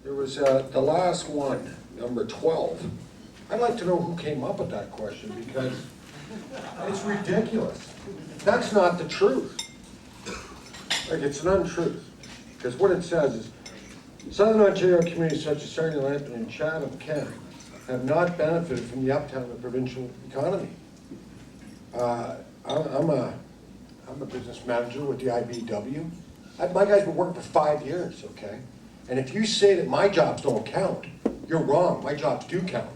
There was the last one, number 12. I'd like to know who came up with that question because it's ridiculous. That's not the truth. Like, it's an untruth. Because what it says is, Southern Ontario communities such as Sarnia, Lambton, and Chatham, Kent have not benefited from the uptown of the provincial economy. I'm a business manager with the IBW. My guy's been working for 5 years, okay? And if you say that my jobs don't count, you're wrong. My jobs do count.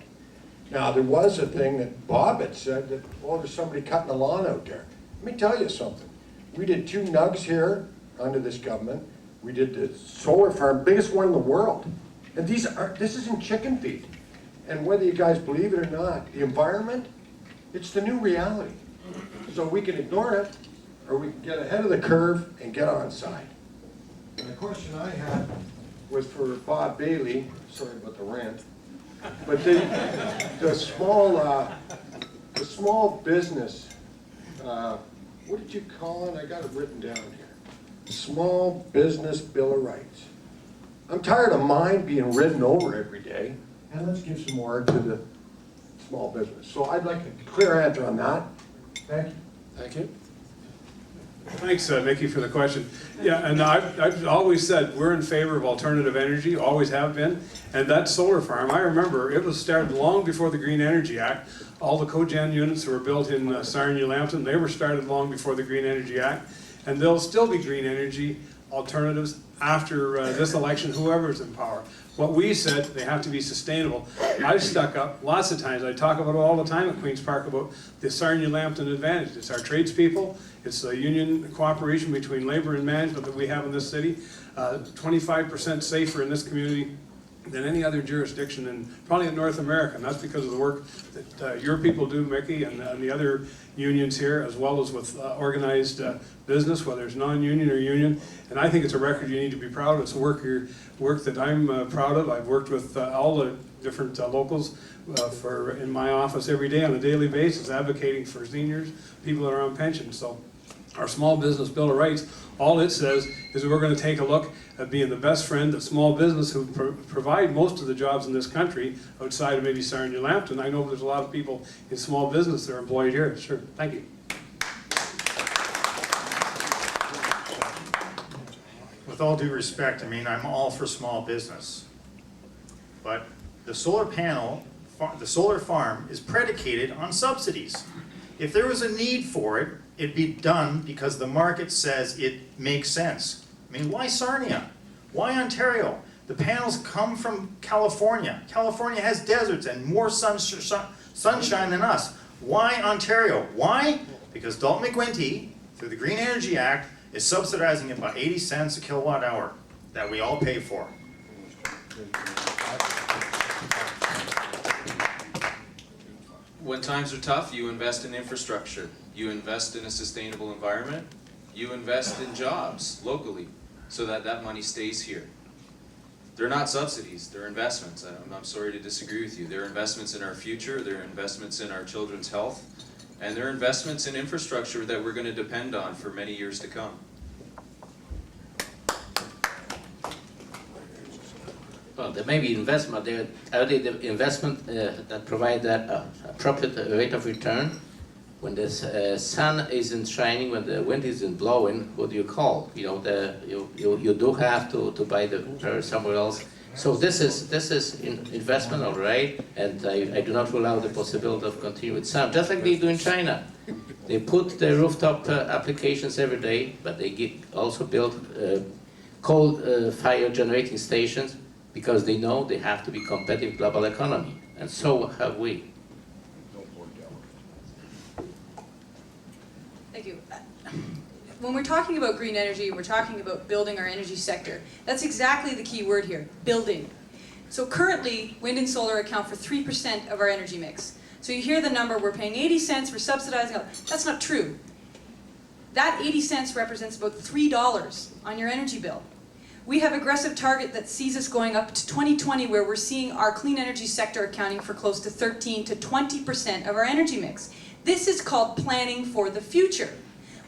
Now, there was a thing that Bob had said that, oh, there's somebody cutting the lawn out there. Let me tell you something. We did 2 nugs here under this government. We did the solar farm, biggest one in the world. And this isn't chicken feed. And whether you guys believe it or not, the environment, it's the new reality. So we can ignore it, or we can get ahead of the curve and get on side. And the question I had was for Bob Bailey, sorry about the rant, but the small business, what did you call it? I got it written down here. Small Business Bill of Rights. I'm tired of mine being ridden over every day, and let's give some more to the small business. So I'd like a clear answer on that. Thank you. Thank you. Thanks, Mickey, for the question. Yeah, and I've always said we're in favor of alternative energy, always have been. And that solar farm, I remember it was started long before the Green Energy Act. All the cogen units that were built in Sarnia, Lambton, they were started long before the Green Energy Act. And there'll still be green energy alternatives after this election, whoever's in power. What we said, they have to be sustainable. I've stuck up lots of times. I talk about it all the time at Queen's Park about the Sarnia-Lambton advantage. It's our tradespeople. It's the union cooperation between labor and management that we have in this city. 25% safer in this community than any other jurisdiction in probably in North America. And that's because of the work that your people do, Mickey, and the other unions here, as well as with organized business, whether it's non-union or union. And I think it's a record you need to be proud of. It's a work that I'm proud of. I've worked with all the different locals in my office every day on a daily basis, advocating for seniors, people that are on pension. So our Small Business Bill of Rights, all it says is we're going to take a look at being the best friend of small business who provide most of the jobs in this country outside of maybe Sarnia, Lambton. I know there's a lot of people in small business that are employed here. Sure, thank you. With all due respect, I mean, I'm all for small business. But the solar panel, the solar farm is predicated on subsidies. If there was a need for it, it'd be done because the market says it makes sense. I mean, why Sarnia? Why Ontario? The panels come from California. California has deserts and more sunshine than us. Why Ontario? Why? Because Dalton McGuinty, through the Green Energy Act, is subsidizing about 80 cents a kilowatt hour that we all pay for. When times are tough, you invest in infrastructure. You invest in a sustainable environment. You invest in jobs locally so that that money stays here. They're not subsidies, they're investments. I'm sorry to disagree with you. They're investments in our future, they're investments in our children's health, and they're investments in infrastructure that we're going to depend on for many years to come. Well, there may be investment. There are the investment that provide that appropriate rate of return. When the sun isn't shining, when the wind isn't blowing, what do you call? You know, you do have to buy the power somewhere else. So this is investment, all right, and I do not rule out the possibility of continuing with sun, just like they do in China. They put the rooftop applications every day, but they also build coal fire generating stations because they know they have to be competitive global economy, and so have we. Thank you. When we're talking about green energy, we're talking about building our energy sector. That's exactly the key word here, building. So currently, wind and solar account for 3% of our energy mix. So you hear the number, we're paying 80 cents, we're subsidizing. That's not true. That 80 cents represents about $3 on your energy bill. We have aggressive target that sees us going up to 2020, where we're seeing our clean energy sector accounting for close to 13 to 20% of our energy mix. This is called planning for the future.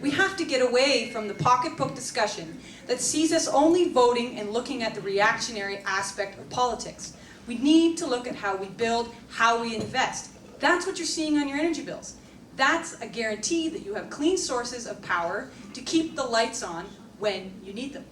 We have to get away from the pocketbook discussion that sees us only voting and looking at the reactionary aspect of politics. We need to look at how we build, how we invest. That's what you're seeing on your energy bills. That's a guarantee that you have clean sources of power to keep the lights on when you need them.